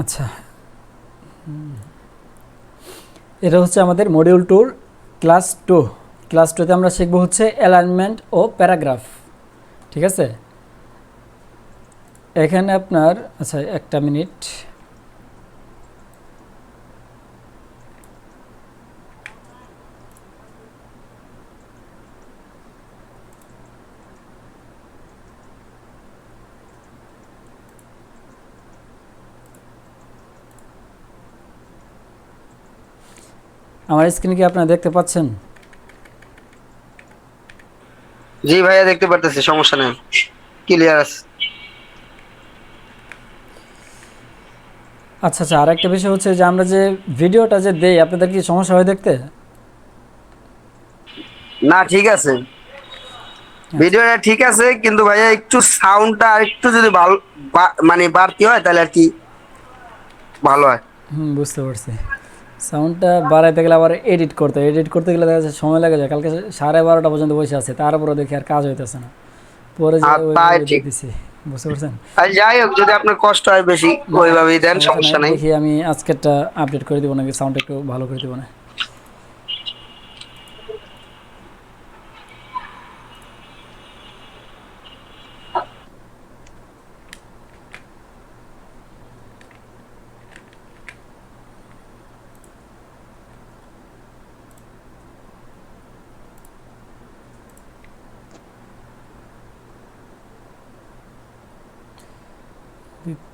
আচ্ছা, এটা হচ্ছে আমাদের মডিউল টুর ক্লাস টু। ক্লাস টুতে আমরা শিখব হচ্ছে অ্যালাইনমেন্ট ও প্যারাগ্রাফ। ঠিক আছে, এখানে আপনার আচ্ছা একটা মিনিট, আমার স্ক্রিনে কি আপনারা দেখতে পাচ্ছেন? জি ভাইয়া দেখতে পারতেছি, সমস্যা নেই, ক্লিয়ার আছে। আচ্ছা আচ্ছা, আর একটা বিষয় হচ্ছে যে আমরা যে ভিডিওটা যে দেই, আপনাদের কি সমস্যা হয় দেখতে? না ঠিক আছে, আচ্ছা, ভিডিওটা ঠিক আছে, কিন্তু ভাইয়া একটু সাউন্ডটা আর একটু যদি ভালো মানে বাড়তি হয় তাহলে আর কি ভালো হয়। বুঝতে পারছি। সাউন্ডটা বাড়াইতে গেলে আবার এডিট করতে গেলে দেখা যাচ্ছে সময় লাগে যায়। কালকে 12:30 পর্যন্ত বসে আছে, তারপরে দেখি আর কাজ হইতেছে না, পরে যে আর তাই ওইভাবে দিয়ে ঠিক। দিছি। বুঝতে পারছেন? আর যাই হোক, যদি আপনার কষ্ট হয় বেশি না ওইভাবেই দেন, সমস্যা নাই, সমস্যা নাই। দেখি আমি আজকেরটা আপডেট করে দিব নাকি সাউন্ড একটু ভালো করে দিব না।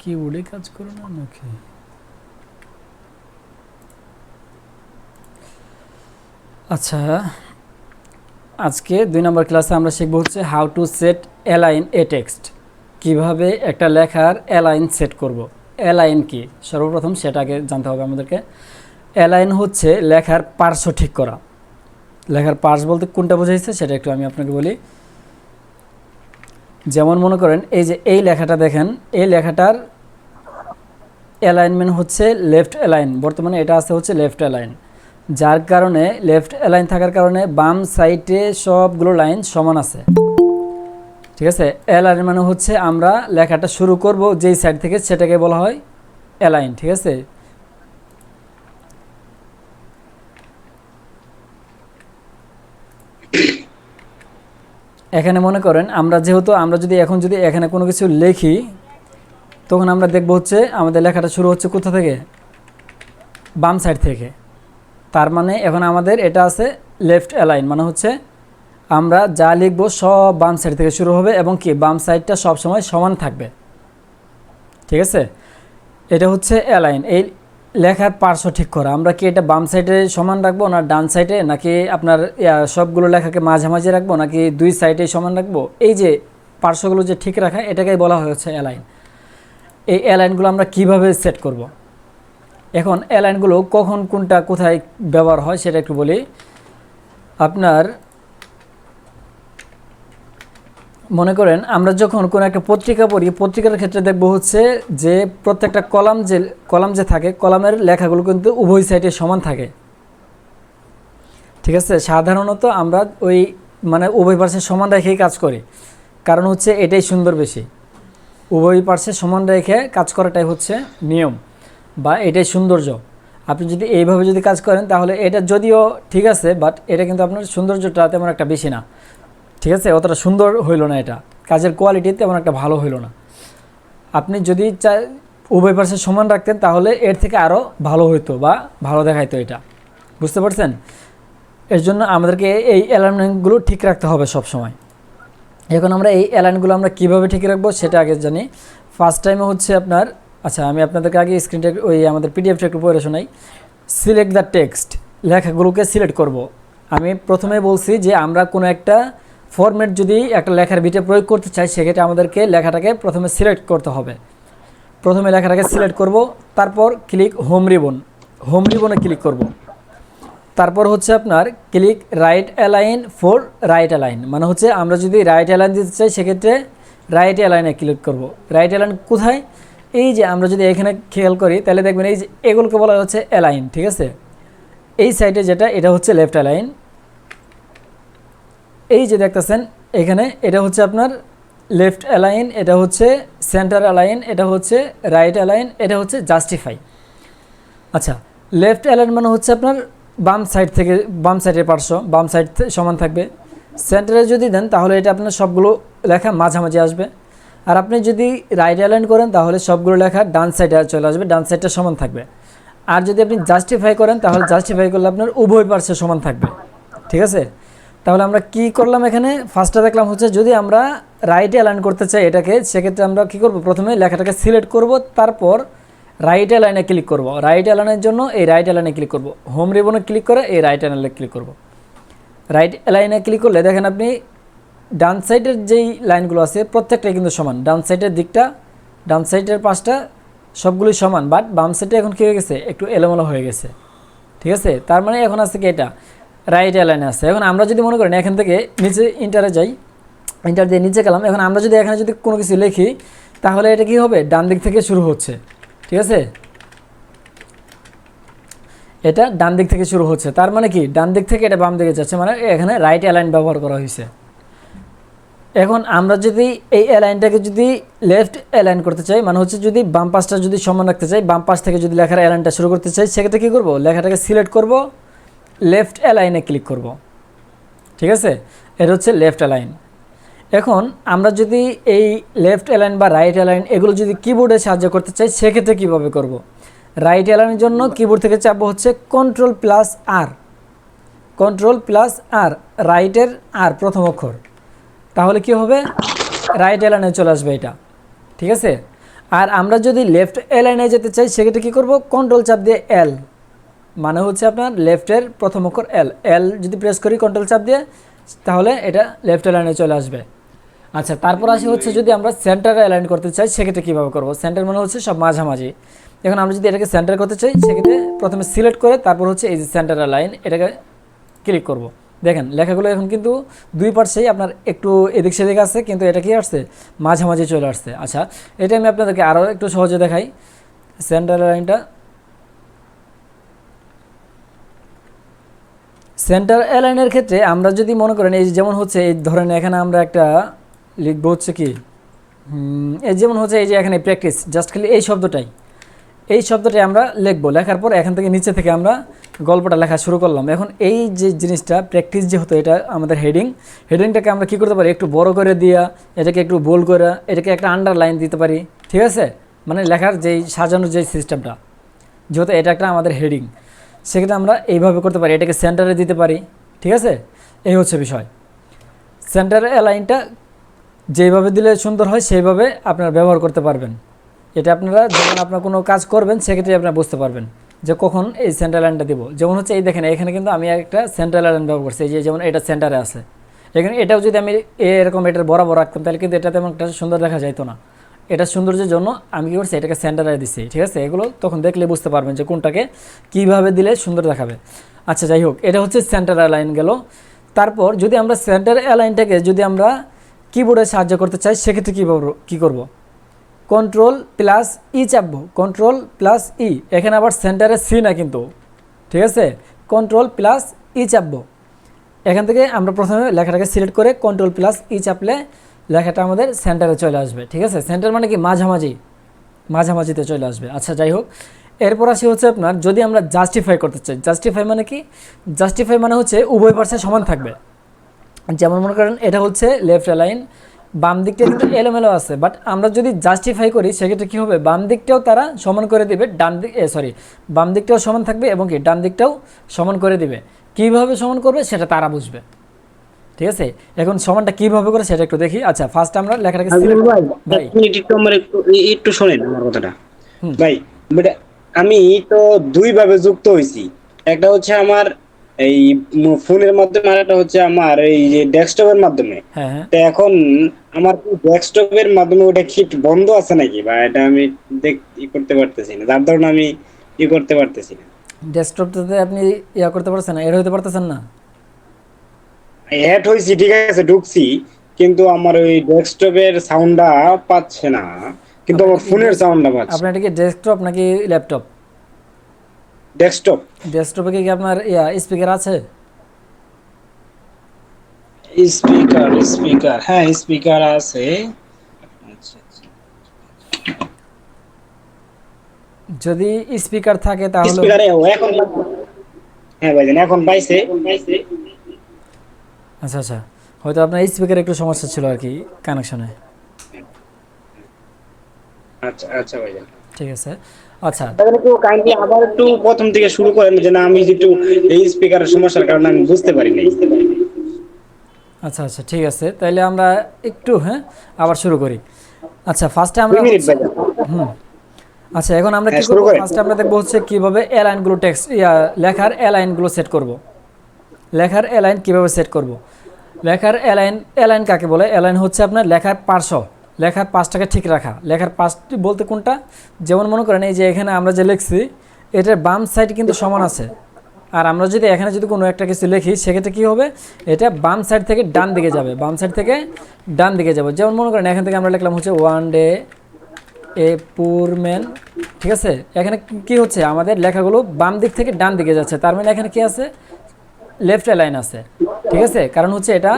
কিবোর্ডে কাজ করো না নাকি? আচ্ছা, আজকে 2 নম্বর ক্লাসে আমরা শিখবো হচ্ছে how to set align A text. কীভাবে একটা লেখার অ্যালাইন সেট করব। অ্যালাইন কি সর্বপ্রথম সেটা আগে জানতে হবে আমাদেরকে। অ্যালাইন হচ্ছে লেখার পার্শ্ব ঠিক করা। লেখার পার্শ্ব বলতে কোনটা বোঝাইছে সেটা একটু আমি আপনাকে বলি। যেমন মনে করেন এই যে এই লেখাটা দেখেন, এই লেখাটার অ্যালাইনমেন্ট হচ্ছে লেফট অ্যালাইন। বর্তমানে এটা আছে হচ্ছে লেফট অ্যালাইন, যার কারণে লেফট অ্যালাইন থাকার কারণে বাম সাইডে সবগুলো লাইন সমান আছে। ঠিক আছে, অ্যালাইন মানে হচ্ছে আমরা লেখাটা শুরু করব যেই সাইড থেকে সেটাকে বলা হয় অ্যালাইন। ঠিক আছে, এখানে মনে করেন আমরা যেহেতু আমরা যদি এখন যদি এখানে কোনো কিছু লিখি, তখন আমরা দেখব হচ্ছে আমাদের লেখাটা শুরু হচ্ছে কোথা থেকে, বাম সাইড থেকে। তার মানে এখন আমাদের এটা আছে লেফট অ্যালাইন, মানে হচ্ছে আমরা যা লিখব সব বাম সাইড থেকে শুরু হবে এবং কি বাম সাইডটা সবসময় সমান থাকবে। ঠিক আছে, এটা হচ্ছে অ্যালাইন, এই লেখার পার্শ্ব ঠিক করা। আমরা কি এটা বাম সাইডে সমান রাখবো না ডান সাইডে, নাকি আপনার সবগুলো লেখাকে মাঝামাঝি রাখবো, নাকি দুই সাইডে সমান রাখবো, এই যে পার্শ্বগুলো যে ঠিক রাখা, এটাকেই বলা হচ্ছে অ্যালাইন। এই অ্যালাইনগুলো আমরা কিভাবে সেট করব। এখন অ্যালাইনগুলো কখন কোনটা কোথায় ব্যবহার হয় সেটা একটু বলি। আপনার মনে করেন আমরা যখন কোনো একটা পত্রিকা পড়ি, পত্রিকার ক্ষেত্রে দেখব হচ্ছে যে প্রত্যেকটা কলাম যে থাকে, কলামের লেখাগুলো কিন্তু উভয় সাইডে সমান থাকে। ঠিক আছে, সাধারণত আমরা ওই মানে উভয় পার্শ্বে সমান রেখেই কাজ করি, কারণ হচ্ছে এটাই সুন্দর বেশি। উভয় পার্শ্বে সমান রেখে কাজ করাটাই হচ্ছে নিয়ম বা এটাই সৌন্দর্য। আপনি যদি এইভাবে যদি কাজ করেন তাহলে এটা যদিও ঠিক আছে, বাট এটা কিন্তু আপনার সৌন্দর্যটা তেমন একটা বেশি না। ঠিক আছে, অতটা সুন্দর হইল না, এটা কাজের কোয়ালিটি তেমন একটা ভালো হইল না। আপনি যদি উভয় পাশে সমান রাখতেন তাহলে এর থেকে আরও ভালো হইতো বা ভালো দেখাইতো এটা। বুঝতে পারছেন? এর জন্য আমাদেরকে এই অ্যালাইনমেন্টগুলো ঠিক রাখতে হবে সব সময়। এখন আমরা এই অ্যালাইনগুলো আমরা কীভাবে ঠিক রাখবো সেটা আগে জানি। ফার্স্ট টাইমে হচ্ছে আপনার, আচ্ছা আমি আপনাদেরকে আগে স্ক্রিনটা ওই আমাদের পিডিএফটা একটু পড়ে শোনাই। সিলেক্ট দ্য টেক্সট, লেখাগুলোকে সিলেক্ট করব। আমি প্রথমে বলছি যে আমরা কোনো একটা ফরম্যাট যদি একটা লেখার ভিতরে প্রয়োগ করতে চাই, সেক্ষেত্রে আমাদেরকে লেখাটাকে প্রথমে সিলেক্ট করতে হবে। প্রথমে লেখাটাকে সিলেক্ট করব, তারপর ক্লিক হোম রিবনে ক্লিক করব। তারপর হচ্ছে আপনার click right align for right align, মানে হচ্ছে আমরা যদি রাইট অ্যালাইন দিতে চাই সেক্ষেত্রে রাইট অ্যালাইনে ক্লিক করব। রাইট অ্যালাইন কোথায়, এই যে আমরা যদি এখানে খেয়াল করি তাহলে দেখবেন এই যে এগুলোকে বলা হচ্ছে অ্যালাইন। ঠিক আছে, এই সাইডে যেটা এটা হচ্ছে লেফট অ্যালাইন, এই যে দেখতেছেন এখানে এটা হচ্ছে আপনার লেফট অ্যালাইন, এটা হচ্ছে সেন্টার অ্যালাইন, এটা হচ্ছে রাইট অ্যালাইন, এটা হচ্ছে জাস্টিফাই। আচ্ছা, লেফট অ্যালাইন মানে হচ্ছে আপনার বাম সাইড থেকে, বাম সাইডের পার্শ্ব বাম সাইড সমান থাকবে। সেন্টারে যদি দেন তাহলে এটা আপনার সবগুলো লেখা মাঝামাঝি আসবে। আর আপনি যদি রাইট অ্যালাইন করেন তাহলে সবগুলো লেখা ডান সাইডে চলে আসবে, ডান সাইডটা সমান থাকবে। আর যদি আপনি জাস্টিফাই করেন তাহলে জাস্টিফাই করলে আপনার উভয় পার্শ্বে সমান থাকবে। ঠিক আছে, তাহলে আমরা কি করলাম এখানে, ফার্স্টে দেখলাম হচ্ছে যদি আমরা রাইটে অ্যালাইন করতে চাই এটাকে, সেক্ষেত্রে আমরা কি করব, প্রথমে লেখাটাকে সিলেক্ট করব, তারপর রাইট অ্যালাইনে ক্লিক করব। রাইট অ্যালাইনের জন্য এই রাইট অ্যালাইনে ক্লিক করব, হোম রিবনে ক্লিক করে এই রাইট অ্যালাইনে ক্লিক করব। রাইট অ্যালাইনে ক্লিক করলে দেখেন আপনি ডান সাইডের যেই লাইনগুলো আছে প্রত্যেকটাই কিন্তু সমান। ডান সাইডের দিকটা, ডান সাইডের পাশটা সবগুলোই সমান, বাট বাম সাইডে এখন কী হয়ে গেছে, একটু এলোমেলো হয়ে গেছে। ঠিক আছে, তার মানে এখন আছে কি, এটা রাইট অ্যালাইনে আছে। এখন আমরা যদি মনে করেন এখান থেকে নিচে ইন্টারে যাই, ইন্টার দিয়ে নিচে গেলাম, এখন আমরা যদি এখানে যদি কোনো কিছু লিখি তাহলে এটা কি হবে, ডান দিক থেকে শুরু হচ্ছে। ঠিক আছে, এটা ডান দিক থেকে শুরু হচ্ছে, তার মানে কি ডান দিক থেকে এটা বাম দিকে যাচ্ছে, মানে এখানে রাইট অ্যালাইন ব্যবহার করা হয়েছে। এখন আমরা যদি এই অ্যালাইনটাকে যদি লেফট অ্যালাইন করতে চাই, মানে হচ্ছে যদি বাম পাশটা যদি সমান রাখতে চাই, বাম পাশ থেকে যদি লেখার অ্যালাইনটা শুরু করতে চাই, সেক্ষেত্রে কী করব, লেখাটাকে সিলেক্ট করব, লেফট অ্যালাইনে ক্লিক করব। ঠিক আছে, এটা হচ্ছে লেফট অ্যালাইন। এখন আমরা যদি এই লেফট অ্যালাইন বা রাইট অ্যালাইন এগুলো যদি কিবোর্ডে সাহায্য করতে চাই, সেক্ষেত্রে কীভাবে করব। রাইট অ্যালাইনের জন্য কিবোর্ড থেকে চাপবো হচ্ছে Ctrl+R, Ctrl+R, রাইটের আর প্রথম অক্ষর, তাহলে কি হবে, রাইট অ্যালাইনে চলে আসবে এটা। ঠিক আছে, আর আমরা যদি লেফট অ্যালাইনে যেতে চাই সেক্ষেত্রে কী করব, কন্ট্রোল চাপ দিয়ে এল, মানে হচ্ছে আপনার লেফটের প্রথম অক্ষর এল, এল যদি প্রেস করি কন্ট্রোল চাপ দিয়ে, তাহলে এটা লেফট অ্যালাইনে চলে আসবে। আচ্ছা, তারপর আসি হচ্ছে যদি আমরা সেন্টারে অ্যালাইন করতে চাই সেক্ষেত্রে কীভাবে করব। সেন্টার মানে হচ্ছে সব মাঝামাঝি। এখন আমরা যদি এটাকে সেন্টার করতে চাই সেক্ষেত্রে প্রথমে সিলেক্ট করে তারপর হচ্ছে এই যে সেন্টার অ্যালাইন, এটাকে ক্লিক করব। দেখেন লেখাগুলো এখন কিন্তু দুই পার্শ্বেই আপনার একটু এদিক সেদিক আছে, কিন্তু এটা কি আসছে, মাঝামাঝি চলে আসছে। আচ্ছা, এটা আমি আপনাদেরকে আরও একটু সহজে দেখাই। সেন্টার অ্যালাইনটা, সেন্টার অ্যালাইনের ক্ষেত্রে আমরা যদি মনে করেন এই যেমন হচ্ছে এই ধরেন এখানে আমরা একটা লিখবো হচ্ছে কি, এই যেমন হচ্ছে এই যে এখানে প্র্যাকটিস, জাস্ট খালি এই শব্দটাই, এই শব্দটাই আমরা লিখবো। লেখার পর এখান থেকে নিচে থেকে আমরা গল্পটা লেখা শুরু করলাম। এখন এই যে জিনিসটা প্র্যাকটিস যেহেতু এটা আমাদের হেডিংটাকে আমরা কী করতে পারি, একটু বড় করে দিয়া, এটাকে একটু বোল্ড করে, এটাকে একটা আন্ডারলাইন দিতে পারি। ঠিক আছে, মানে লেখার যেই সাজানোর যেই সিস্টেমটা, যেহেতু এটা একটা আমাদের হেডিং, সেক্ষেত্রে আমরা এইভাবে করতে পারি, এটাকে সেন্টারে দিতে পারি। ঠিক আছে, এই হচ্ছে বিষয়। সেন্টার অ্যালাইনটা যেইভাবে দিলে সুন্দর হয় সেইভাবে আপনারা ব্যবহার করতে পারবেন। এটা আপনারা যখন আপনার কোনো কাজ করবেন সেক্ষেত্রে আপনারা বুঝতে পারবেন যে কখন এই সেন্টার লাইনটা দেবো। যেমন হচ্ছে এই দেখেন এখানে কিন্তু আমি একটা সেন্টার লাইন ব্যবহার করছি, এই যে যেমন এটা সেন্টারে আছে, এখানে এটাও যদি আমি এরকম এটার বরাবর রাখতাম তাহলে কিন্তু এটা তেমন একটা সুন্দর দেখা যাইতো না। এটা সৌন্দর্যের জন্য আমি কী করছি, এটাকে সেন্টারে দিচ্ছি। ঠিক আছে, এগুলো তখন দেখলে বুঝতে পারবেন যে কোনটাকে কীভাবে দিলে সুন্দর দেখাবে। আচ্ছা, যাই হোক, এটা হচ্ছে সেন্টার অ্যালাইন গেল। তারপর যদি আমরা সেন্টার অ্যালাইনটাকে যদি আমরা কিবোর্ডে সাহায্য করতে চাই সেক্ষেত্রে কী করব, Ctrl+E চাপবো, Ctrl+E, এখানে আবার সেন্টারে সি না কিন্তু। ঠিক আছে, Ctrl+E চাপবো, এখান থেকে আমরা প্রথমে লেখাটাকে সিলেক্ট করে Ctrl+E চাপলে লেখাটা আমাদের সেন্টারে চলে আসবে। ঠিক আছে, সেন্টার মানে কি মাঝামাঝিতে চলে আসবে। আচ্ছা, যাই হোক, এরপর আসি হচ্ছে আপনার যদি আমরা জাস্টিফাই করতে চাই। জাস্টিফাই মানে কি, জাস্টিফাই মানে হচ্ছে উভয় পার্শ্বে সমান থাকবে। যেমন মনে করেন এটা হচ্ছে লেফট অ্যালাইন, বাম দিকটা কিন্তু এলোমেলো আছে, বাট আমরা যদি জাস্টিফাই করি সেক্ষেত্রে কী হবে, বাম দিকটাও তারা সমান করে দিবে, বাম দিকটাও সমান থাকবে এবং কি ডান দিকটাও সমান করে দিবে। কীভাবে সমান করবে সেটা তারা বুঝবে। ঠিক আছে, এখন সমানটা কীভাবে করে সেটা একটু দেখি। আচ্ছা, ফার্স্ট আমরা লেখাটাকে ভাই একটু শোনেন আমার কথাটা ভাই। বাট আমি তো দুই ভাবে যুক্ত হয়েছি, একটা হচ্ছে আমার এই ফোনের মাধ্যমে, আর একটা হচ্ছে আমার এই যে ডেস্কটপের মাধ্যমে। হ্যাঁ, তো এখন আমার ডেস্কটপের মাধ্যমে ওটা কি বন্ধ আছে নাকি, বা এটা আমি করতে পারতেছি না, যার ধরুন আমি করতে পারতেছি না। ডেস্কটপটাতে আপনি করতে পারছেন না, এর হইতে পারতেছেন না। অ্যাড হয়েছি, ঠিক আছে, ঢুকছি, কিন্তু আমার ওই ডেস্কটপের সাউন্ডটা পাচ্ছে না, কিন্তু আমার ফোনের সাউন্ডটা পাচ্ছে। আপনার এটা কি ডেস্কটপ নাকি ল্যাপটপ? ডেস্কটপ। ডেস্কটপে কি আপনার স্পিকার আছে? স্পিকার হ্যাঁ স্পিকার আছে। আচ্ছা আচ্ছা। যদি স্পিকার থাকে তাহলে স্পিকারে এখন হ্যাঁ ভাইজান এখন পাইছে। আচ্ছা আচ্ছা, হয়তো আপনার স্পিকারে একটু সমস্যা ছিল আর কি, কানেকশনে। আচ্ছা আচ্ছা ভাইজান, ঠিক আছে। আচ্ছা তাহলে একটু কাইন্ডলি আবার একটু প্রথম থেকে শুরু করেন, যে না আমি একটু এই স্পিকারের সমস্যার কারণে আমি বুঝতে পারি নাই। আচ্ছা আচ্ছা ঠিক আছে, তাইলে আমরা একটু হ্যাঁ আবার শুরু করি। আচ্ছা ফার্স্টে 2 আমরা মিনিট ভাইজান। আচ্ছা এখন আমরা কি হ্যাঁ শুরু করব, করেন। ফার্স্টে আমরা দেখবো হচ্ছে কিভাবে অ্যালাইনগুলো টেক্সট লেখার অ্যালাইনগুলো সেট করব। লেখার অ্যালাইন কিভাবে সেট করব। লেখার অ্যালাইন, অ্যালাইন কাকে বলে? অ্যালাইন হচ্ছে আপনার লেখার পার্শ্ব, লেখার পাশটাকে ঠিক রাখা। লেখার পাশটি বলতে কোনটা? যেমন মনে করেন এই যে এখানে আমরা যে লিখছি এটার বাম সাইড কিন্তু সমান আছে, আর আমরা যদি এখানে যদি কোনো একটা কিছু লিখি সেক্ষেত্রে কী হবে, এটা বাম সাইড থেকে ডান দিকে যাবে, বাম সাইড থেকে ডান দিকে যাবে। যেমন মনে করেন এখান থেকে আমরা লিখলাম হচ্ছে ওয়ান ডে এ পুর ম্যান, ঠিক আছে। এখানে কি হচ্ছে, আমাদের লেখাগুলো বাম দিক থেকে ডান দিকে যাচ্ছে, তার মানে এখানে কি আছে, লেফট অ্যালাইন আছে, ঠিক আছে। কারণ হচ্ছে এটা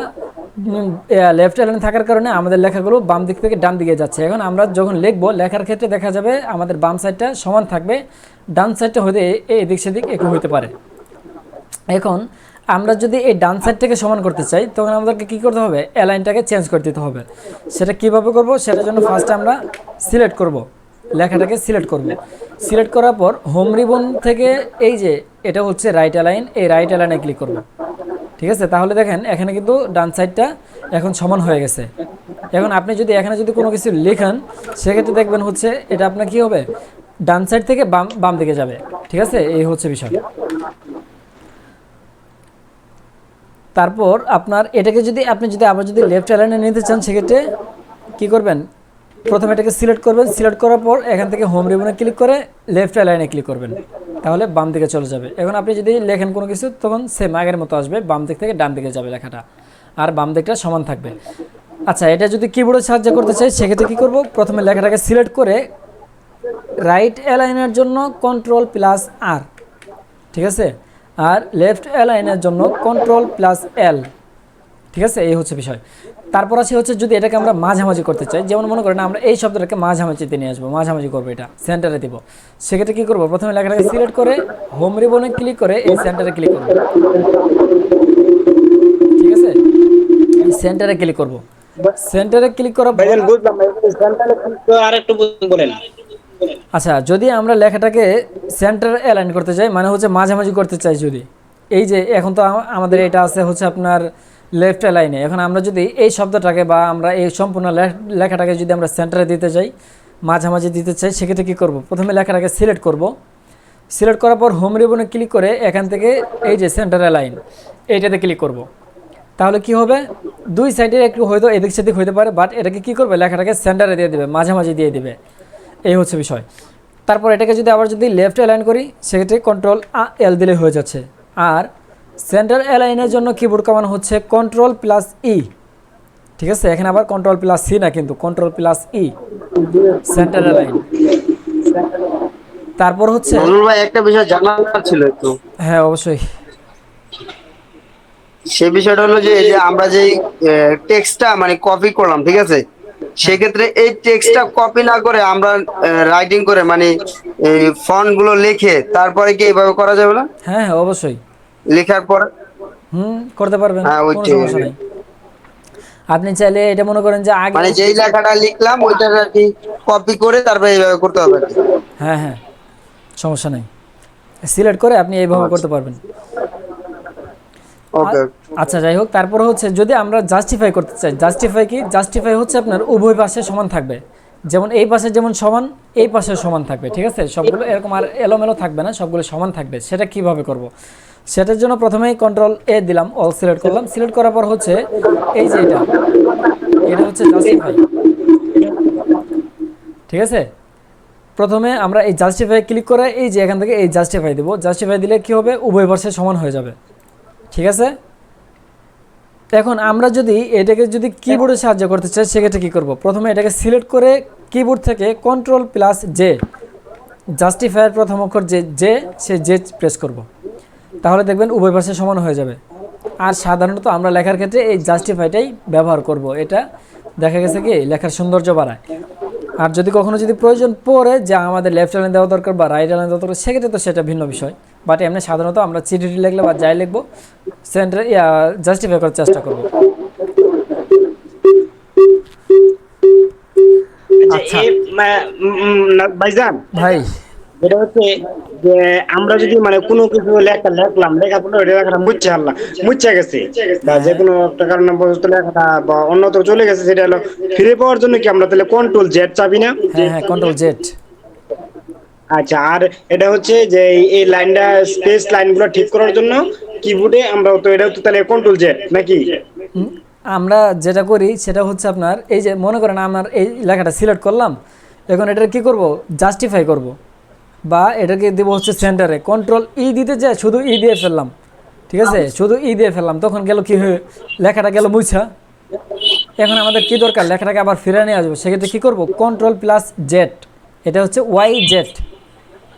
লেফট অ্যালাইন থাকার কারণে আমাদের লেখাগুলো বাম দিক থেকে ডান দিকে যাচ্ছে। এখন আমরা যখন লিখবো লেখার ক্ষেত্রে দেখা যাবে আমাদের বাম সাইডটা সমান থাকবে, ডান সাইডটা হতে এদিক সেদিক একটু হইতে পারে। এখন আমরা যদি এই ডান সাইডটাকে সমান করতে চাই তখন আমাদেরকে কী করতে হবে, অ্যালাইনটাকে চেঞ্জ করে দিতে হবে। সেটা কিভাবে করব, সেটার জন্য ফার্স্টে আমরা সিলেক্ট করব, লেখাটাকে সিলেক্ট করব। সিলেক্ট করার পর হোম রিবন থেকে এই যে এটা হচ্ছে রাইট অ্যালাইন, এই রাইট অ্যালাইনে ক্লিক করব, ঠিক আছে। তাহলে দেখেন এখানে কিন্তু ডান সাইডটা এখন সমান হয়ে গেছে। এখন আপনি যদি এখানে যদি কোনো কিছু লেখেন সেক্ষেত্রে দেখবেন হচ্ছে এটা আপনার কী হবে, ডান সাইড থেকে বাম বাম দিকে যাবে, ঠিক আছে। এই হচ্ছে বিষয়। তারপর আপনার এটাকে যদি আপনি যদি আবার যদি লেফট অ্যালাইনে নিতে চান সেক্ষেত্রে কী করবেন, প্রথমে এটাকে সিলেক্ট করবেন, সিলেক্ট করার পর এখান থেকে হোম রিবনে ক্লিক করে লেফট অ্যালাইনে ক্লিক করবেন, তাহলে বাম দিকে চলে যাবে। এখন আপনি যদি লেখেন কোনো কিছু তখন সেম আগের মতো আসবে, বাম দিক থেকে ডান দিকে যাবে লেখাটা, আর বাম দিকটা সমান থাকবে। আচ্ছা এটা যদি কিবোর্ডে সাহায্য করতে চাই সেক্ষেত্রে কী করব, প্রথমে লেখাটাকে সিলেক্ট করে রাইট অ্যালাইনের জন্য Ctrl+R, ঠিক আছে, আর লেফট অ্যালাইনের জন্য Ctrl+L, ঠিক আছে। এই হচ্ছে বিষয়। তারপর আছে হচ্ছে যদি এটাকে আমরা মাঝামাঝি করতে চাই, যেমন মনে করেন আমরা এই শব্দটাকে মাঝামাঝিতে নিয়ে আসবো, মাঝামাঝি করবো, এটা সেন্টারে দিব। সেক্ষেত্রে কী করবো, প্রথমে লেখাটাকে সিলেক্ট করে হোম রিবনে ক্লিক করে এই সেন্টারে ক্লিক করবো, ঠিক আছে। এই সেন্টারে ক্লিক করবো, সেন্টারে ক্লিক করার পর ভাইজান বুঝলাম ভাই, সেন্টারে তো আরেকটু বলেন। আচ্ছা যদি আমরা লেখাটাকে সেন্টার অ্যালাইন করতে চাই, মানে হচ্ছে মাঝামাঝি করতে চাই, যদি এই যে এখন তো আমাদের এটা আছে হচ্ছে আপনার লেফট অ্যালাইনে, এখন আমরা যদি এই শব্দটাকে বা আমরা এই সম্পূর্ণ লেখাটাকে যদি আমরা সেন্টারে দিতে চাই, মাঝামাঝি দিতে চাই, সেক্ষেত্রে কী করব, প্রথমে লেখাটাকে সিলেক্ট করব, সিলেক্ট করার পর হোম রিবনে ক্লিক করে এখান থেকে এই যে সেন্টার অ্যালাইন এইটাতে ক্লিক করব। তাহলে কি হবে, দুই সাইডে একটু হয়তো এদিক সেদিক হইতে পারে, বাট এটাকে কী করবে, লেখাটাকে সেন্টারে দিয়ে দেবে, মাঝামাঝি দিয়ে দিবে, এই হচ্ছে বিষয়। তারপর এটাকে যদি আবার যদি লেফট অ্যালাইন করি সেক্ষেত্রে Ctrl+L দিলে হয়ে যাচ্ছে। আর সেন্টার অ্যালাইনের জন্য কিবোর্ড কমান্ড হচ্ছে Ctrl+E, ঠিক আছে। এখানে আবার Ctrl+C না, কিন্তু Ctrl+E, সেন্টার অ্যালাইন। তারপর হচ্ছে নজরুল ভাই একটা বিষয় জানার ছিল একটু। হ্যাঁ অবশ্যই। সে বিষয়টা হলো যে এই যে আমরা যে টেক্সটটা মানে কপি করলাম, ঠিক আছে, সেক্ষেত্রে এই টেক্সটটা কপি না করে আমরা রাইটিং করে মানে ফন্ট গুলো লিখে তারপরে কি এইভাবে করা যাবে না? হ্যাঁ হ্যাঁ অবশ্যই, লেখার পরে করতে পারবেন, হ্যাঁ কোনো ওইটাই, সমস্যা নেই। আপনি চাইলে এটা মনে করেন যে আগে মানে যেই লেখাটা লিখলাম ওইটা আর কি কপি করে তারপরে এইভাবে করতে হবে আর কি। হ্যাঁ হ্যাঁ সমস্যা নেই, সিলেক্ট করে আপনি এইভাবে করতে পারবেন। ওকে আচ্ছা যাই হোক, তারপরে হচ্ছে যদি আমরা জাস্টিফাই করতে চাই, জাস্টিফাই কি, জাস্টিফাই হচ্ছে আপনার উভয় পাশে সমান থাকবে, যেমন এই পাশে যেমন সমান এই পাশে সমান থাকবে, ঠিক আছে। সবগুলো এরকম আর এলোমেলো থাকবে না, সবগুলো সমান থাকবে। সেটা কিভাবে করব, সেটার জন্য প্রথমেই Ctrl+A দিলাম, অল সিলেক্ট করলাম, সিলেক্ট করার পর হচ্ছে এই যে এটা হচ্ছে জাস্টিফাই, ঠিক আছে। প্রথমে আমরা এই জাস্টিফাই ক্লিক করে এই যে এখান থেকে এই জাস্টিফাই দেবো, জাস্টিফাই দিলে কি হবে, উভয় পাশে সমান হয়ে যাবে, ঠিক আছে। এখন আমরা যদি এটাকে যদি কিবোর্ডে সাহায্য করতে চাই সেক্ষেত্রে কী করব, প্রথমে এটাকে সিলেক্ট করে কিবোর্ড থেকে Ctrl+J, জাস্টিফায়ার প্রথম অক্ষর যে সে জে প্রেস করব, তাহলে দেখবেন উভয় পাশে সমান হয়ে যাবে, আর সাধারণত আমরা লেখার ক্ষেত্রে এই জাস্টিফাইটাই ব্যবহার করব, এটা দেখা গেছে কি লেখার সৌন্দর্য বাড়ায়। আর যদি কখনো যদি প্রয়োজন পড়ে যে আমাদের লেফট লাইন দেওয়া দরকার বা রাইট লাইন দেওয়া দরকার, সেক্ষেত্রে তো সেটা ভিন্ন বিষয়। বাট এমনি সাধারণত আমরা চিঠিটি লিখলে বা যাই লিখবো সেন্টারে জাস্টিফাই করার চেষ্টা করব। আচ্ছা ভাইজান ভাই, এটা হচ্ছে যে আমরা যদি মানে কোনো কিছু লেখা লিখলাম, লেখার পরে ওই লেখাটা মুচ্ছে গেছে বা যে কোনো একটা কারণে বস্তু লেখাটা বা অন্যত্র চলে গেছে, সেটা হলো ফিরে পাওয়ার জন্য কি আমরা তাহলে কন্ট্রোল জেড চাবি না? হ্যাঁ হ্যাঁ, কন্ট্রোল জেড। আচ্ছা, আর এটা হচ্ছে যে এই লাইনটা স্পেস লাইনগুলো ঠিক করার জন্য কিবোর্ডে আমরা তো এটা তো তাহলে কন্ট্রোল জেড নাকি? আমরা যেটা করি সেটা হচ্ছে আপনার এই যে মনে করেন আমার এই লেখাটা সিলেক্ট করলাম, এখন এটার কি করব, জাস্টিফাই করব বা এটাকে দেবো হচ্ছে সেন্টারে, কন্ট্রোল ই দিতে যায় শুধু ই দিয়ে ফেললাম, ঠিক আছে, শুধু ই দিয়ে ফেললাম, তখন গেল কি হয়ে লেখাটা গেল মুছা। এখন আমাদের কি দরকার, লেখাটাকে আবার ফিরে নিয়ে আসবো, সেক্ষেত্রে কী করবো, কন্ট্রোল প্লাস জেড, এটা হচ্ছে ওয়াই জেড,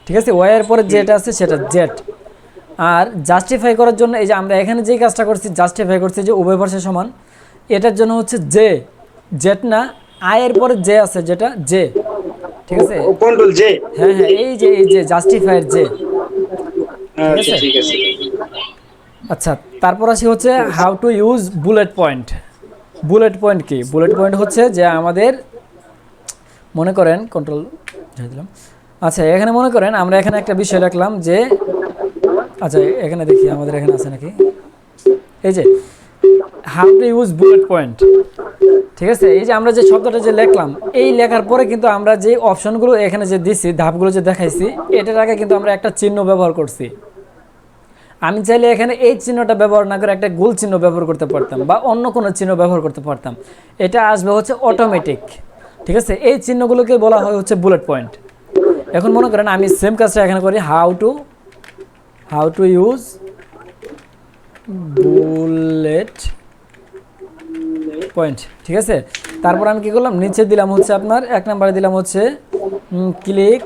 ঠিক আছে, ওয়াই এর পরে যেটা আছে সেটা জেড। আর জাস্টিফাই করার জন্য এই যে আমরা এখানে যেই কাজটা করছি, জাস্টিফাই করছি যে উভয় পাশে সমান, এটার জন্য হচ্ছে জে, জেড না, আই এর পরে জে আছে যেটা জে, ঠিক আছে, কন্ট্রোল জে। হ্যাঁ হ্যাঁ, এই যে জাস্টিফাইয়ের জে, আচ্ছা ঠিক আছে। আচ্ছা তারপর আসি হচ্ছে how to use bullet point. Bullet point কি, বুলেট পয়েন্ট হচ্ছে যে আমাদের মনে করেন কন্ট্রোল দিলাম, আচ্ছা এখানে মনে করেন আমরা এখানে একটা বিষয় রাখলাম যে, আচ্ছা এখানে দেখি আমাদের এখানে আছে নাকি, এই যে how to use bullet point, ঠিক আছে, এই যে আমরা যে শব্দটা যে লিখলাম, এই লেখার পরে কিন্তু আমরা যে অপশনগুলো এখানে যে দিছি, ধাপগুলো যে দেখাইছি, এটার আগে কিন্তু আমরা একটা চিহ্ন ব্যবহার করছি। আমি চাইলে এখানে এই চিহ্নটা ব্যবহার না করে একটা গোল চিহ্ন ব্যবহার করতে পারতাম বা অন্য কোনো চিহ্ন ব্যবহার করতে পারতাম, এটা আসবে হচ্ছে অটোমেটিক, ঠিক আছে, এই চিহ্নগুলোকে বলা হয় হচ্ছে বুলেট পয়েন্ট। এখন মনে করেন আমি সেম কাজটা এখানে করি, how to use bullet point, ঠিক আছে, তারপর আমি কি করলাম, নিচে দিলাম হচ্ছে আপনার এক নম্বরে দিলাম হচ্ছে ক্লিক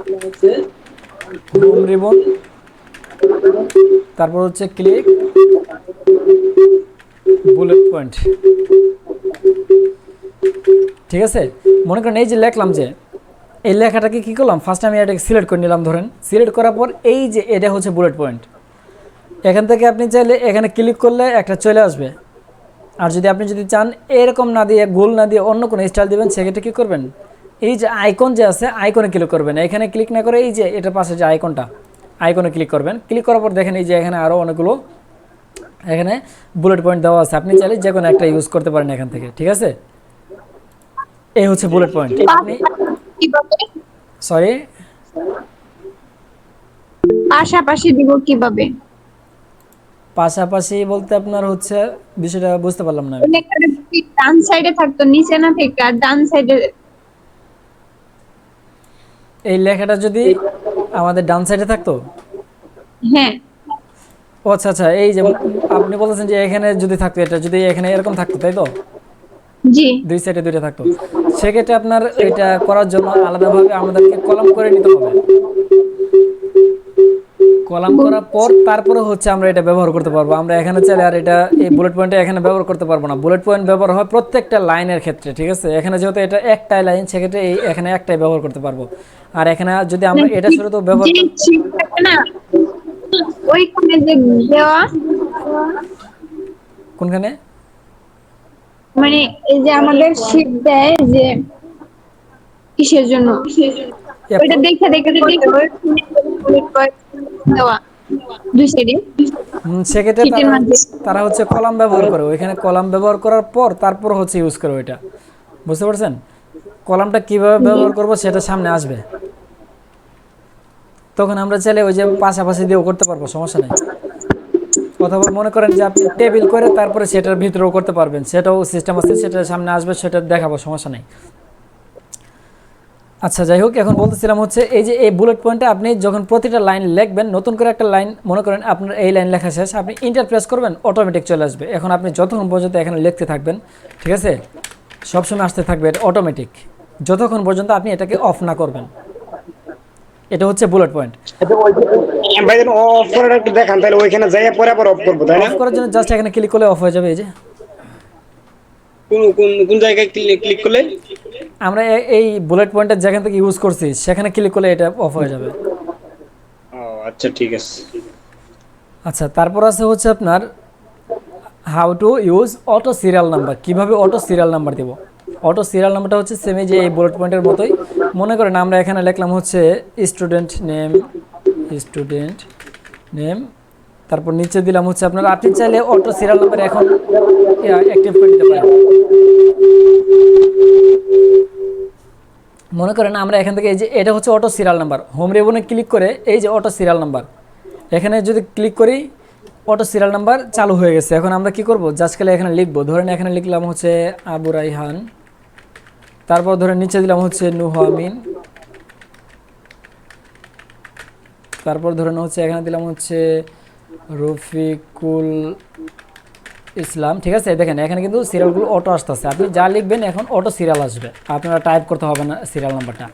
হোম রিবন, তারপর হচ্ছে ক্লিক বুলেট পয়েন্ট, ঠিক আছে। মনে করেন এই যে লিখলাম, যে এই লেখাটাকে কি করলাম, ফার্স্ট আমি এটাকে সিলেক্ট করে নিলাম, ধরেন সিলেক্ট করার পর এই যে এটা হচ্ছে বুলেট পয়েন্ট, এখান থেকে আপনি চাইলে এখানে ক্লিক করলে একটা চলে আসবে। আর যদি আপনি যদি চান এরকম না দিয়ে গোল না দিয়ে অন্য কোনো স্টাইল দেবেন, সেক্ষেত্রে কী করবেন, এই যে আইকন যে আছে আইকনে ক্লিক করবেন, এখানে ক্লিক না করে এই যে এটার পাশে যে আইকনটা, আইকনে ক্লিক করবেন, ক্লিক করার পর দেখেন এই যে এখানে আরও অনেকগুলো এখানে বুলেট পয়েন্ট দেওয়া আছে, আপনি চাইলে যে কোনো একটা ইউজ করতে পারেন এখান থেকে, ঠিক আছে, এই হচ্ছে বুলেট পয়েন্ট। আপনি সরি পাশাপাশি দিব কিভাবে? পাশাপাশি বলতে আপনার হচ্ছে বিষয়টা বুঝতে পারলাম না। লেখাটা যদি ডান সাইডে থাকতো, নিচে না থেকে আর ডান সাইডে, এই লেখাটা যদি আমাদের ডান সাইডে থাকতো, হ্যাঁ ও আচ্ছা আচ্ছা, এই যে আপনি বলতেছেন যে এখানে যদি থাকতো, এটা যদি এখানে এরকম থাকতো, তাই তো, জি দুই সাইডে দুইটা থাকতো, সেক্ষেত্রে আপনার এটা করার জন্য আলাদাভাবে আমাদেরকে কলাম করে নিতে হবে। কলাম করার পর তারপরে হচ্ছে আমরা এটা ব্যবহার করতে পারবো। আমরা এখানে চাইলে আর এটা এই বুলেট পয়েন্টে এখানে ব্যবহার করতে পারবো না, বুলেট পয়েন্ট ব্যবহার হয় প্রত্যেকটা লাইনের ক্ষেত্রে, ঠিক আছে, এখানে যেহেতু এটা একটাই লাইন, সেক্ষেত্রে এই এখানে একটাই ব্যবহার করতে পারবো। আর এখানে যদি আমরা এটা শুরু তো ব্যবহার যে sheet থাকে না ওইখানে যে দেওয়া, কোনখানে, মানে এই যে আমাদের শীট দেয় যে কিসের জন্য, ওইটা দেখে দেখে দেওয়া দুই সাইডে, সেক্ষেত্রে শীটের মধ্যে তারা হচ্ছে কলাম ব্যবহার করে, ওইখানে কলাম ব্যবহার করার পর তারপর হচ্ছে ইউজ করে ওইটা, বুঝতে পারছেন, কলামটা কিভাবে ব্যবহার করব সেটা সামনে আসবে, তখন আমরা চাইলে ওই যে পাশাপাশি দিয়েও করতে পারবো, সমস্যা নেই। অথবা মনে করেন যে আপনি টেবিল করে তারপরে সেটার ভিতরেও করতে পারবেন, সেটাও সিস্টেম আছে, সেটা সামনে আসবে, সেটা দেখাবো, সমস্যা নেই। আচ্ছা যাই হোক, এখন বলতেছিলাম হচ্ছে এই যে এই বুলেট পয়েন্টে আপনি যখন প্রতিটা লাইন লিখবেন, নতুন করে একটা লাইন মনে করেন আপনার এই লাইন লেখা শেষ, আপনি ইন্টার প্রেস করবেন, অটোমেটিক চলে আসবে। এখন আপনি যতক্ষণ পর্যন্ত এখানে লিখতে থাকবেন, ঠিক আছে, সবসময় আসতে থাকবে, এটা অটোমেটিক, যতক্ষণ পর্যন্ত আপনি এটাকে অফ না করবেন। এটা হচ্ছে বুলেট পয়েন্ট। ভাই অফ করে একটু দেখান, তাহলে ওইখানে যাই পরে আবার অফ করবো, তাই না? অফ করার জন্য জাস্ট এখানে ক্লিক করলে অফ হয়ে যাবে। এই যে কোন কোন কোন জায়গায় ক্লিক করলে? আমরা এই বুলেট পয়েন্টের যেখান থেকে ইউজ করছি সেখানে ক্লিক করলে এটা অফ হয়ে যাবে। ও আচ্ছা, ঠিক আছে। আচ্ছা, তারপর আছে হচ্ছে আপনার how to use auto serial number. কিভাবে অটো সিরিয়াল নাম্বার দেব? অটো সিরিয়াল নাম্বারটা হচ্ছে সেম যে এই বুলেট পয়েন্টের মতোই। মনে করেন আমরা এখানে লিখলাম হচ্ছে স্টুডেন্ট নেম, তারপর নিচে দিলাম হচ্ছে আপনার, আপনি চাইলে অটো সিরিয়াল নাম্বার এখন অ্যাক্টিভ করে দিতে পারেন। মনে করেন আমরা এখান থেকে এই যে এটা হচ্ছে অটো সিরিয়াল নাম্বার, হোম রিবনে ক্লিক করে এই যে অটো সিরিয়াল নাম্বার এখানে যদি ক্লিক করি অটো সিরিয়াল নাম্বার চালু হয়ে গেছে। এখন আমরা কি করব, জাস্ট খালি এখানে লিখবো। ধরেন এখানে লিখলাম হচ্ছে আবু রাইহান, তারপর ধরেন নিচে দিলাম হচ্ছে নুহামিন, তারপর ধরেন হচ্ছে এখানে দিলাম হচ্ছে রফিকুল ইসলাম। ঠিক আছে, দেখেন এখানে কিন্তু সিরিয়ালগুলো অটো আসতেছে। আপনি যা লিখবেন এখন অটো সিরিয়াল আসবে, আপনারা টাইপ করতে হবে না সিরিয়াল নাম্বারটা।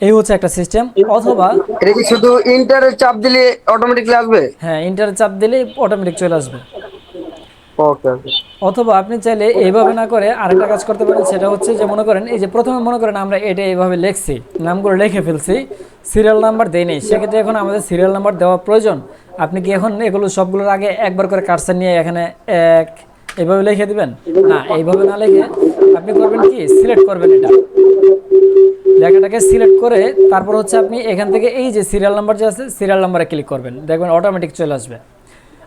এই হচ্ছে একটা সিস্টেম। অথবা এটা কি শুধু ইন্টারের চাপ দিলে অটোমেটিকলি আসবে? হ্যাঁ, ইন্টার চাপ দিলেই অটোমেটিক চলে আসবে। ওকে ওকে। অথবা আপনি চাইলে এইভাবে না করে আরেকটা কাজ করতে পারেন, সেটা হচ্ছে যে মনে করেন এই যে প্রথমে মনে করেন আমরা এটা এইভাবে লিখছি, নামগুলো লিখে ফেলছি, সিরিয়াল নাম্বার দেই নেই, সেক্ষেত্রে এখন আমাদের সিরিয়াল নাম্বার দেওয়া প্রয়োজন। আপনি কি এখন এগুলো সবগুলোর আগে একবার করে কার্সর নিয়ে এখানে এক এইভাবে লিখে দিবেন? না, এইভাবে না লিখে আপনি করবেন কি, সিলেক্ট করবেন, এটা লেখাটাকে সিলেক্ট করে তারপর হচ্ছে আপনি এখান থেকে এই যে সিরিয়াল নাম্বার যে আছে সিরিয়াল নাম্বারে ক্লিক করবেন, দেখবেন অটোমেটিক চলে আসবে।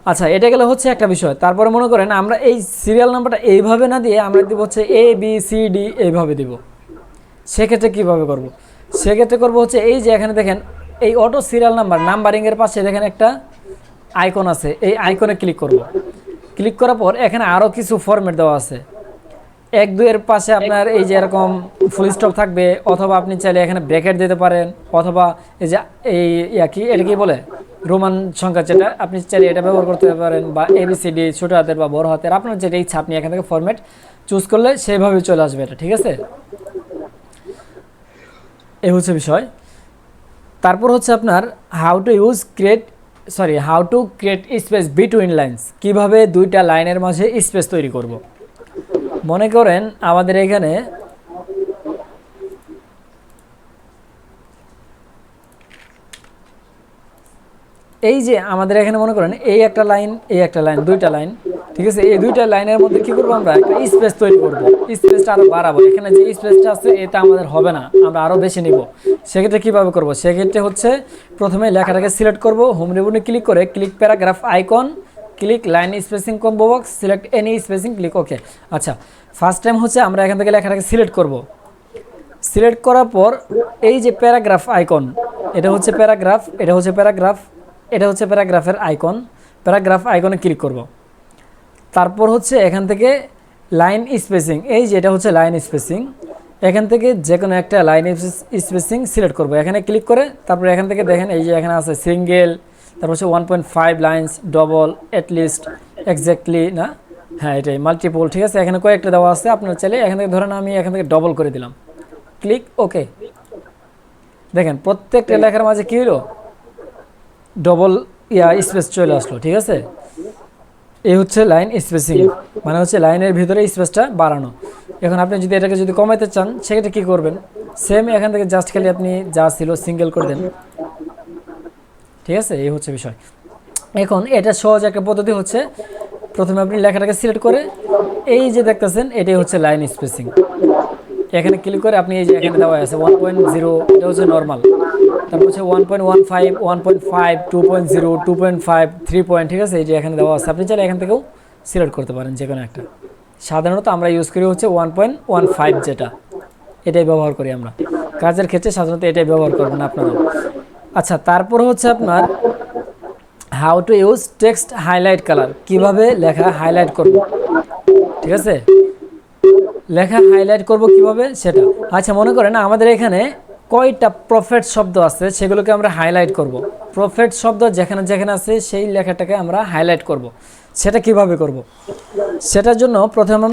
আচ্ছা, এটা গেলে হচ্ছে একটা বিষয়। তারপরে মনে করেন আমরা এই সিরিয়াল নাম্বারটা এইভাবে না দিয়ে আমরা দিব হচ্ছে ABCD এইভাবে দিব। সেক্ষেত্রে কীভাবে করব? সেক্ষেত্রে করব হচ্ছে এই যে এখানে দেখেন এই অটো সিরিয়াল নাম্বার নাম্বারিংয়ের পাশে দেখেন একটা আইকন আছে, এই আইকনে ক্লিক করব। ক্লিক করার পর এখানে আরও কিছু ফরম্যাট দেওয়া আছে। 1-2 এর পাশে আপনার এই যে এরকম ফুল স্টপ থাকবে, অথবা আপনি চাইলে এখানে ব্র্যাকেট দিতে পারেন, অথবা এই যে এই কি এটা কি বলে রোমান সংখ্যা, যেটা আপনি চাইলে এটা ব্যবহার করতে পারেন, বা ABCD ছোটো হাতের বা বড় হাতের, আপনার যেটা ইচ্ছা আপনি এখান থেকে ফরম্যাট চুজ করলে সেইভাবেই চলে আসবে এটা। ঠিক আছে, এই হচ্ছে বিষয়। তারপর হচ্ছে আপনার how to create space between lines. কিভাবে দুইটা লাইনের মাঝে স্পেস তৈরি করব। মনে করেন আমাদের এখানে এই যে আমাদের এখানে মনে করেন এই একটা লাইন, এই একটা লাইন, দুইটা লাইন। ঠিক আছে, এই দুইটা লাইনের মধ্যে কি করব, আমরা একটা স্পেস তৈরি করব, স্পেসটা আরো বাড়াবো। এখানে যে স্পেসটা আছে এটা আমাদের হবে না, আমরা আরো বেশি নিব। সেক্ষেত্রে কিভাবে করব? সেক্ষেত্রে হচ্ছে প্রথমে লেখাটাকে সিলেক্ট করব, হোম রিবনে ক্লিক করে click paragraph icon, click line spacing combo box, select any spacing, click ওকে। আচ্ছা, ফার্স্ট টাইম হচ্ছে আমরা এখান থেকে লেখাটাকে সিলেক্ট করব। সিলেক্ট করার পর এই যে প্যারাগ্রাফ আইকন, এটা হচ্ছে প্যারাগ্রাফ, এটা হচ্ছে প্যারাগ্রাফ, এটা হচ্ছে প্যারাগ্রাফের আইকন, প্যারাগ্রাফ আইকনে ক্লিক করব। তারপর হচ্ছে এখান থেকে লাইন স্পেসিং, এই যে এটা হচ্ছে লাইন স্পেসিং, এখান থেকে যে কোনো একটা লাইন স্পেসিং সিলেক্ট করব, এখানে ক্লিক করে তারপর এখান থেকে দেখেন এই যে এখানে আছে সিঙ্গেল, তারপর হচ্ছে 1.5 লাইন্স, ডবল, অ্যাটলিস্ট, এক্স্যাক্টলি, না হ্যাঁ এটাই মাল্টিপল। ঠিক আছে, এখানে কয়েকটা দেওয়া আছে, আপনার চাইলে এখান থেকে ধরেন আমি এখান থেকে ডবল করে দিলাম, ক্লিক ওকে। দেখেন প্রত্যেকটা লেখার মাঝে কী হলো, ডবল স্পেস চলে আসলো। ঠিক আছে, এই হচ্ছে লাইন স্পেসিং, মানে হচ্ছে লাইনের ভিতরে স্পেসটা বাড়ানো। এখন আপনি যদি এটাকে যদি কমাইতে চান সেক্ষেত্রে কী করবেন, সেম এখান থেকে জাস্ট খালি আপনি যা ছিল সিঙ্গেল করে দেন। ঠিক আছে, এই হচ্ছে বিষয়। এখন এটা সহজ একটা পদ্ধতি হচ্ছে, প্রথমে আপনি লেখাটাকে সিলেক্ট করে এই যে দেখতেছেন এটাই হচ্ছে লাইন স্পেসিং, এখানে ক্লিক করে আপনি এই যে এখানে দেওয়া আছে 1.0, এটা হচ্ছে নর্মাল, তারপর হচ্ছে 1.15, 1.5, 2.0, 2.5, 3 ঠিক আছে, এই যে এখানে দেওয়া আছে। আপনি চাইলে এখান থেকেও সিলেক্ট করতে পারেন যে কোনো একটা। সাধারণত আমরা ইউজ করি হচ্ছে 1.15, যেটা এটাই ব্যবহার করি আমরা কাজের ক্ষেত্রে, সাধারণত এটাই ব্যবহার করবেন আপনারা। আচ্ছা, তারপর হচ্ছে আপনার how to use text highlight colour. কিভাবে লেখা হাইলাইট করব। ঠিক আছে, লেখা হাইলাইট করব কিভাবে সেটা। আচ্ছা, মনে করেন আমাদের এখানে কয়টা প্রফেট শব্দ আছে সেগুলোকে আমরা হাইলাইট করব। প্রফেট শব্দ যেখানে যেখানে আছে সেই লেখাটাকে আমরা হাইলাইট করব। সেটা কিভাবে করব? সেটার জন্য প্রথমে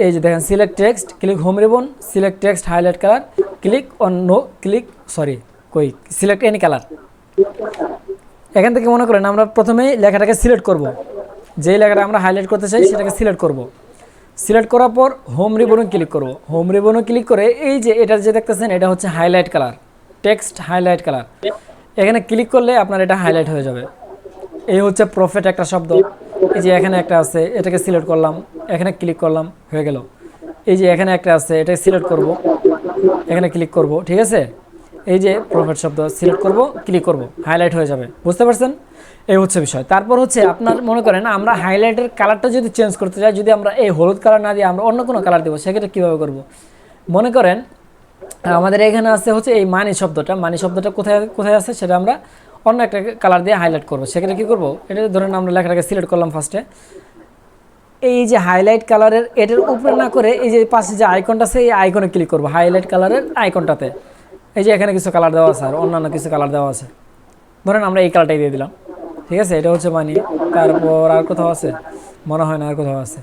এই যে দেখেন select text, click home ribbon, select text highlight colour, click on no click কই সিলেক্ট এনি কালার, এখান থেকে মনে করেন আমরা প্রথমে লেখাটাকে সিলেক্ট করব, যেই লেখাটা আমরা হাইলাইট করতে চাই সেটাকে সিলেক্ট করব। সিলেক্ট করার পর হোম রিবনে ক্লিক করব। হোম রিবনে ক্লিক করে এই যে এটা যে দেখতেছেন এটা হচ্ছে highlight colour, text highlight colour, এখানে ক্লিক করলে আপনার এটা হাইলাইট হয়ে যাবে। এই হচ্ছে প্রফেট একটা শব্দ, এই যে এখানে একটা আছে এটাকে সিলেক্ট করলাম, এখানে ক্লিক করলাম, হয়ে গেল। এই যে এখানে একটা আছে এটাকে সিলেক্ট করব, এখানে ক্লিক করব, ঠিক আছে। এই যে প্রফেট শব্দ সিলেক্ট করব, ক্লিক করব, হাইলাইট হয়ে যাবে, বুঝতে পারছেন? এই হচ্ছে বিষয়। তারপর হচ্ছে আপনার মনে করেন আমরা হাইলাইটের কালারটা যদি চেঞ্জ করতে চাই, যদি আমরা এই হলুদ কালার না দিয়ে আমরা অন্য কোনো কালার দেবো, সেক্ষেত্রে কীভাবে করব? মনে করেন আমাদের এখানে আছে হচ্ছে এই মানি শব্দটা, মানি শব্দটা কোথায় কোথায় আছে সেটা আমরা অন্য একটা কালার দিয়ে হাইলাইট করব। সেক্ষেত্রে কী করব? এটা ধরেন আমরা লেখাটাকে সিলেক্ট করলাম ফার্স্টে, এই যে হাইলাইট কালারের এটার উপরে না করে এই যে পাশে যে আইকনটা আছে এই আইকনে ক্লিক করব, হাইলাইট কালারের আইকনটাতে। এই যে এখানে কিছু কালার দেওয়া আছে আর অন্যান্য কিছু কালার দেওয়া আছে, ধরেন আমরা এই কালারটাই দিয়ে দিলাম, ঠিক আছে। এটা হচ্ছে মানি। তারপর আর কোথাও আছে? মনে হয় না আর কোথাও আছে।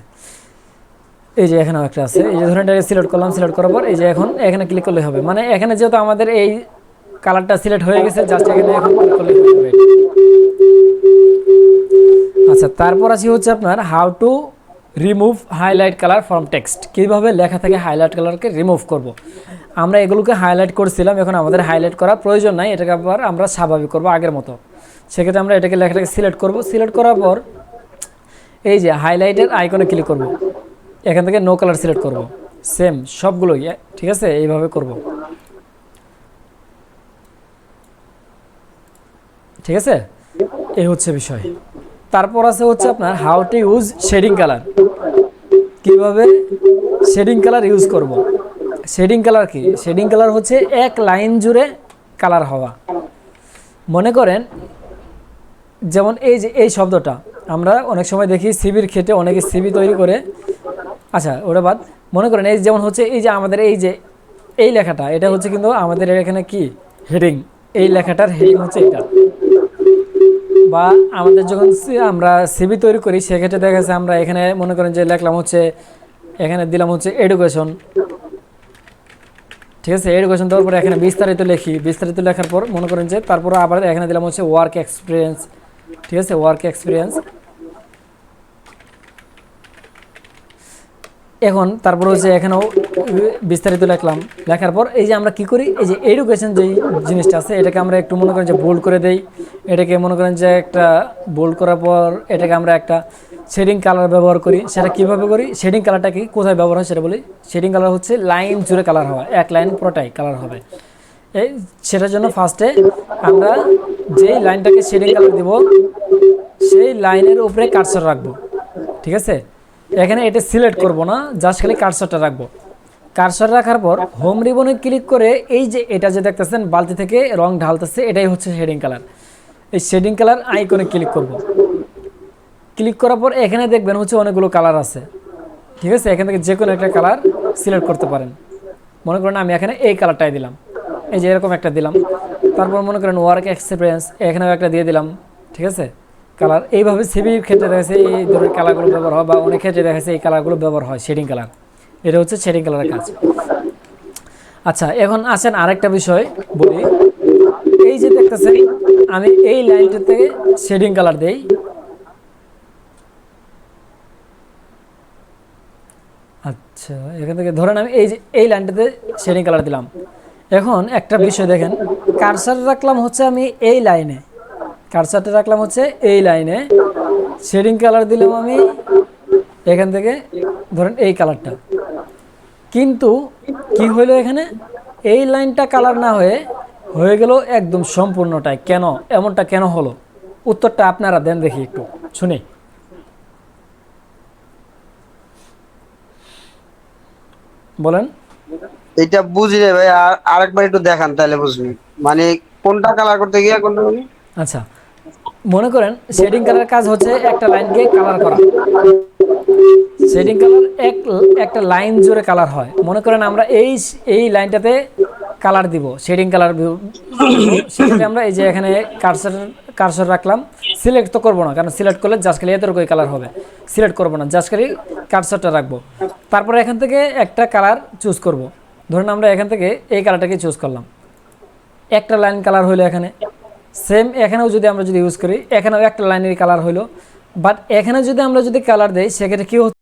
এই যে এখানেও একটা আছে, এই যে ধরেন এটাকে সিলেক্ট করলাম, সিলেক্ট করার পর এই যে এখন এখানে ক্লিক করলে হবে, মানে এখানে যেহেতু আমাদের এই কালারটা সিলেক্ট হয়ে গেছে, জাস্ট এখানে এখন ক্লিক করলে হবে। আচ্ছা, তারপর আসি হচ্ছে আপনার how to remove highlight colour from text, কীভাবে লেখা থেকে হাইলাইট কালারকে রিমুভ করব। আমরা এগুলোকে হাইলাইট করছিলাম, এখন আমাদের হাইলাইট করার প্রয়োজন নাই, এটাকে আবার আমরা স্বাভাবিক করব আগের মতো। সেক্ষেত্রে আমরা এটাকে লেখাটাকে সিলেক্ট করব, সিলেক্ট করার পর এই যে হাইলাইটের আইকনে ক্লিক করব, এখান থেকে নো কালার সিলেক্ট করব, সেম সবগুলোই, ঠিক আছে, এইভাবে করব, ঠিক আছে। এই হচ্ছে বিষয়। তারপর আছে হচ্ছে আপনার how to use shading colour, কীভাবে শেডিং কালার ইউজ করব। শেডিং কালার কি? শেডিং কালার হচ্ছে এক লাইন জুড়ে কালার হওয়া। মনে করেন যেমন এই যে এই শব্দটা আমরা অনেক সময় দেখি সিভির ক্ষেত্রে অনেকে সিভি তৈরি করে, আচ্ছা ওটা বাদ, মনে করেন এই যেমন হচ্ছে এই যে আমাদের এই যে এই লেখাটা, এটা হচ্ছে কিন্তু আমাদের এখানে কি হেডিং, এই লেখাটার হেডিং হচ্ছে এটা। বা আমাদের যখন আমরা সিভি তৈরি করি সেক্ষেত্রে দেখা যাচ্ছে আমরা এখানে মনে করেন যে লেখলাম হচ্ছে, এখানে দিলাম হচ্ছে এডুকেশন, ঠিক আছে। এডুকেশন দেওয়ার পরে এখানে বিস্তারিত লিখি, বিস্তারিত লেখার পর মনে করেন যে তারপর আবার এখানে দিলাম হচ্ছে ওয়ার্ক এক্সপিরিয়েন্স, ঠিক আছে, ওয়ার্ক এক্সপিরিয়েন্স। এখন তারপর হচ্ছে এখানেও বিস্তারিত লিখলাম, লেখার পর এই যে আমরা কি করি, এই যে এডুকেশন যেই জিনিসটা আছে এটাকে আমরা একটু মনে করেন যে বোল্ড করে দেই, এটাকে মনে করেন যে একটা বোল্ড করার পর এটাকে আমরা একটা শেডিং কালার ব্যবহার করি। সেটা কীভাবে করি? শেডিং কালারটা কি কোথায় ব্যবহার হয় সেটা বলি। শেডিং কালার হচ্ছে লাইন জুড়ে কালার হওয়া, এক লাইন পুরোটাই কালার হবে। এই সেটার জন্য ফার্স্টে আমরা যেই লাইনটাকে শেডিং কালার দিব সেই লাইনের উপরে কার্সর রাখবো, ঠিক আছে। এখানে এটা সিলেক্ট করব না, জাস্ট খালি কার্সরটা রাখবো। কার্সর রাখার পর হোম রিবনে ক্লিক করে এই যে এটা যে দেখতেছেন বালতি থেকে রং ঢালতেছে, এটাই হচ্ছে শেডিং কালার। এই শেডিং কালার আইকনে ক্লিক করব। ক্লিক করার পর এখানে দেখবেন হচ্ছে অনেকগুলো কালার আছে, ঠিক আছে। এখান থেকে যে কোনো একটা কালার সিলেক্ট করতে পারেন। মনে করেন আমি এখানে এই কালারটাই দিলাম, এই যে এরকম একটা দিলাম। তারপর মনে করেন ওয়ার্ক এক্সপিরিয়েন্স, এখানেও একটা দিয়ে দিলাম, ঠিক আছে, কালার। এইভাবে সিভির ক্ষেত্রে দেখা যাচ্ছে এই ধরনের কালারগুলো ব্যবহার হয়, বা অনেক ক্ষেত্রে দেখা যাচ্ছে এই কালারগুলো ব্যবহার হয়, শেডিং কালার। এটা হচ্ছে শেডিং কালারের কাজ। আচ্ছা, এখন আসেন আরেকটা বিষয় বলি। এই যে দেখতেছেন আমি এই লাইনটা থেকে শেডিং কালার দেই, আচ্ছা এখান থেকে ধরেন আমি এই যে এই লাইনটাতে শেডিং কালার দিলাম। এখন একটা বিষয় দেখেন, কার্সার রাখলাম হচ্ছে আমি এই লাইনে, কার্সারটা রাখলাম হচ্ছে এই লাইনে, শেডিং কালার দিলাম আমি এখান থেকে ধরেন এই কালারটা। কিন্তু কি হইলো এখানে, এই লাইনটা কালার না হয়ে গেল একদম সম্পূর্ণটাই। কেন এমনটা কেন হলো? উত্তরটা আপনারা দেন দেখি, একটু শুনি বলেন। এটা বুঝি রে ভাই, আরেকবার একটু দেখান তাহলে বুঝবি, মানে কোনটা কালার করতে গিয়ে কোনটা। আচ্ছা, মনে করেন শেডিং কালারের কাজ হচ্ছে একটা লাইনকে কালার করা। শেডিং কালার একটা লাইন জুড়ে কালার হয়। মনে করেন আমরা এই লাইনটাতে কালার দিব, শেডিং কালার। সেক্ষেত্রে আমরা এই যে এখানে কার্সর রাখলাম, সিলেক্ট তো করবো না, কারণ সিলেক্ট করলে জাস্ট খালি এতটুকু কালার হবে। সিলেক্ট করবো না, জাস্ট খালি কার্সরটা রাখবো। তারপরে এখান থেকে একটা কালার চুজ করব। ধরুন আমরা এখান থেকে এই কালারটাকে চুজ করলাম, একটা লাইন কালার হইলো এখানে, সেম এখানেও যদি আমরা যদি ইউজ করি এখানেও একটা লাইনের কালার হইলো, বাট এখানে যদি আমরা যদি কালার দেই সেক্ষেত্রে কি হচ্ছে